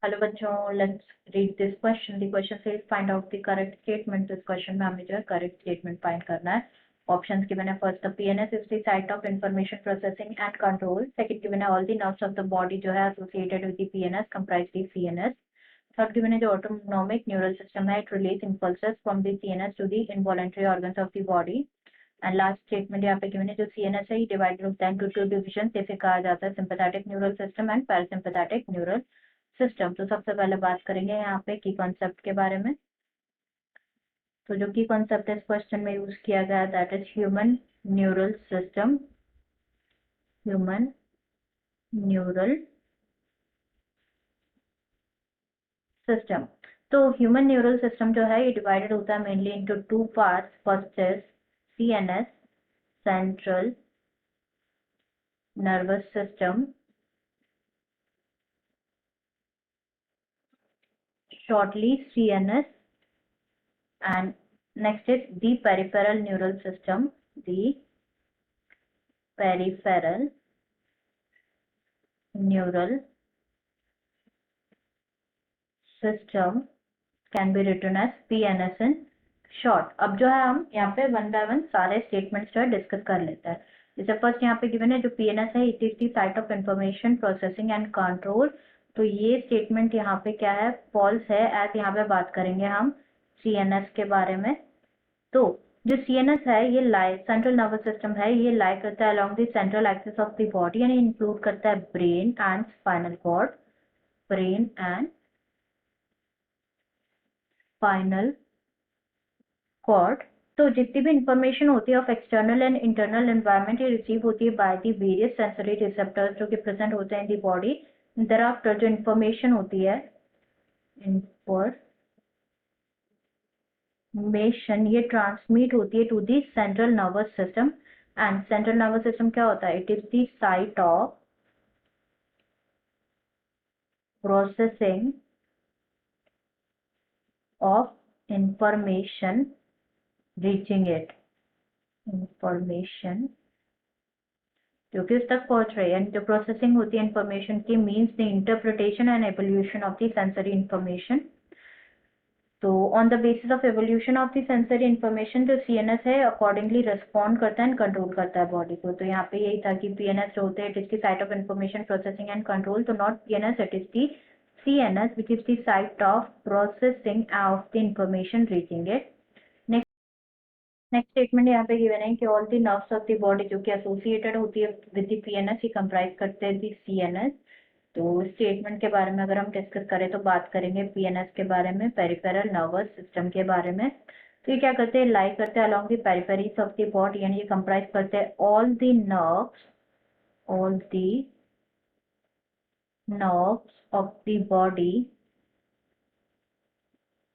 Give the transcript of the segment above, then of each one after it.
Hello बच्चों, let's read this question. The question says find out the correct statement. This question में हमें जो है करेक्ट स्टेटमेंट फाइंड करना है. ऑप्शंस गिवन है. First, the PNS is the site of information processing and control. Second given है all the nerves of the body जो है associated with the PNS comprise the CNS. Third given है जो autonomic neural system है, it release impulses from the CNS to the involuntary organs of the body. And last statement यहाँ पे given है जो CNS है, डिवाइडेड होता है इनटू टू डिविजन. जैसे कहा जाता है sympathetic neural system and parasympathetic neural system. तो सबसे पहले बात करेंगे यहाँ पे की कॉन्सेप्ट के बारे में. तो जो की कॉन्सेप्ट इस क्वेश्चन में यूज किया गया that is human neural system. Human neural system. तो ह्यूमन न्यूरल सिस्टम जो है ये डिवाइडेड होता है mainly into two parts. First is CNS, central nervous system, shortly CNS, and next is the peripheral neural system. The peripheral neural system can be written as PNS in short. अब जो है हम यहाँ पे one by one सारे statements जो है discuss कर लेते हैं. जैसे फर्स्ट यहाँ पे गिवन है जो PNS है, it is the site of information processing and control. तो ये स्टेटमेंट यहाँ पे क्या है, फॉल्स है, एज यहाँ पे बात करेंगे हम CNS के बारे में. तो जो CNS है ये सेंट्रल नर्वस सिस्टम है, ये लाई करता है along the central axis of the body यानी इंक्लूड करता है brain and spinal cord. Brain and spinal cord. तो जितनी भी इंफॉर्मेशन होती है of external and internal environment ये रिसीव होती है by the various sensory receptors जो कि प्रेजेंट होते हैं इन द बॉडी. thereafter जो इंफॉर्मेशन होती है इंफॉर्मेशन ये ट्रांसमिट होती है to the central nervous system. And central nervous system क्या होता है, it is the site of processing of information reaching it. Information जो कि उस तक पहुंच रही है, जो प्रोसेसिंग होती है इंफॉर्मेशन की means the interpretation and evolution of the sensory information. तो on the basis of evolution of the sensory information जो सीएनएस है अकॉर्डिंगली रिस्पॉन्ड करता है एंड कंट्रोल करता है बॉडी को. तो यहाँ पे यही था कि पीएनएस जो होते हैं it is the site of information processing and control. तो not PNS, it is the CNS which is the site of processing of the information reaching it. Next statement यहाँ पे गिवन है कि all the nerves of the body जो कि associated होती है with the PNS ही कंप्राइज करते हैं द सीएनएस. तो स्टेटमेंट के बारे में अगर हम डिस्कस करें तो बात करेंगे पीएनएस के बारे में, पेरिफेरल नर्वस सिस्टम के बारे में. तो ये क्या करते हैं, लाई करते हैं along the peripheries of the body यानी ये कंप्राइज करते हैं all the nerves of the body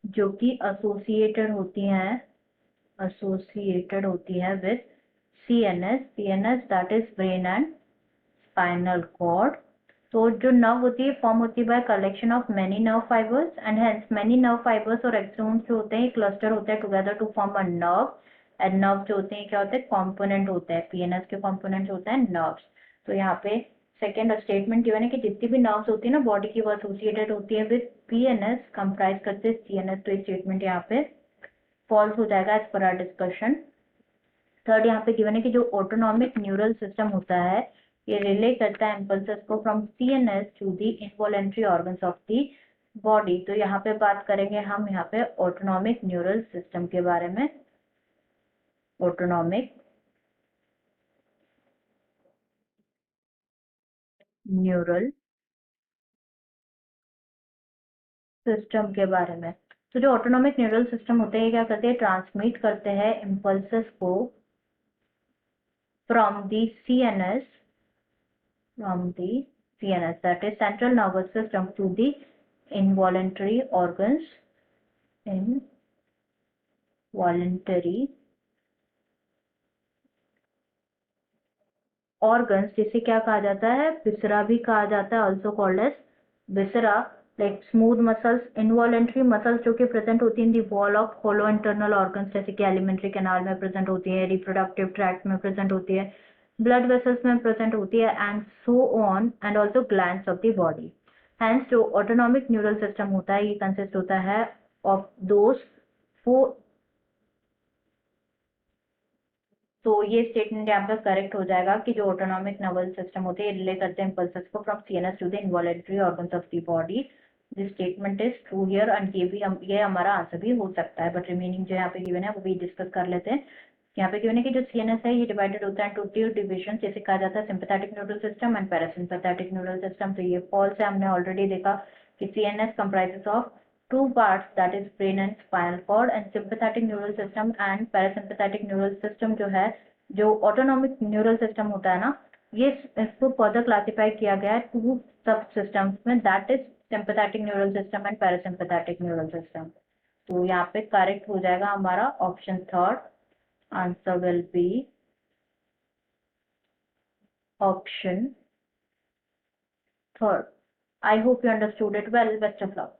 जो कि एसोसिएटेड होती है with CNS. CNS that is brain and spinal cord. तो जो नर्व होती है फॉर्म होती है by collection of many nerve fibres and hence many nerve fibres और एक्सोन्स जो होते हैं क्लस्टर होते हैं together to form a nerve. And nerve जो होते हैं क्या होते हैं, कॉम्पोनेंट होते हैं. पीएनएस के कॉम्पोनेंट होते हैं नर्व्स. तो यहाँ पे सेकेंड स्टेटमेंट गिवन है कि जितनी भी नर्व्स होती है ना बॉडी की वो एसोसिएटेड होती है विद पीएनएस कंप्राइज करते हैं सीएनएस. तो ये स्टेटमेंट यहाँ पे फॉल्स हो जाएगा as per hour discussion. Third यहाँ पे गिवन है कि जो ऑटोनॉमिक न्यूरल सिस्टम होता है ये रिले करता है इम्पल्सेस को from CNS to the involuntary organs of the body. तो यहाँ पे बात करेंगे हम यहाँ पे ऑटोनॉमिक न्यूरल सिस्टम के बारे में. ऑटोनॉमिक न्यूरल सिस्टम के बारे में. तो जो ऑटोनॉमिक न्यूरल सिस्टम होते हैं क्या करते हैं, ट्रांसमिट करते हैं इम्पल्सेस को from the CNS that is central nervous system to the involuntary organs. जिसे क्या कहा जाता है, विसरा भी कहा जाता है, also called as viscera. Like smooth muscles, involuntary muscles जो कि प्रेजेंट होती है in the wall of hollow internal organs जैसे कि एलिमेंट्री कैनाल में प्रेजेंट होती है, रिप्रोडक्टिव ट्रैक्ट में प्रेजेंट होती है, ब्लड वेसल्स में प्रेजेंट होती है and so on, and also glands of the body. Hence जो ऑटोनॉमिक न्यूरल सिस्टम होता है ये कंसिस्ट होता है ऑफ दोज फोर। तो ये स्टेटमेंट यहाँ पे करेक्ट हो जाएगा कि जो ऑटोनॉमिक नर्वस सिस्टम होते हैं रिले करते हैं इम्पल्सेस को from CNS to the involuntary organs of the body. This statement is true here and ये हमारा आंसर भी हो सकता है, बट रिमेनिंग जो यहाँ पे गिवन है वो भी डिस्कस कर लेते हैं। यहाँ पे गिवन है कि जो सीएनएस है ये डिवाइडेड होता है टू टू डिविजन, जैसे कहा जाता है sympathetic neural system and parasympathetic neural system. तो ये फॉल्स है, हमने ऑलरेडी देखा कि CNS comprises of two parts, that is brain and spinal cord, and sympathetic neural system and parasympathetic neural system जो है, जो ऑटोनॉमिक न्यूरल सिस्टम होता है ना, ये इसको फर्दर क्लासिफाई किया गया है टू सब सिस्टम्स में, that is sympathetic neural system and parasympathetic neural system. तो यहाँ पे करेक्ट हो जाएगा हमारा option third, answer will be option third. I hope you understood it well, best of luck.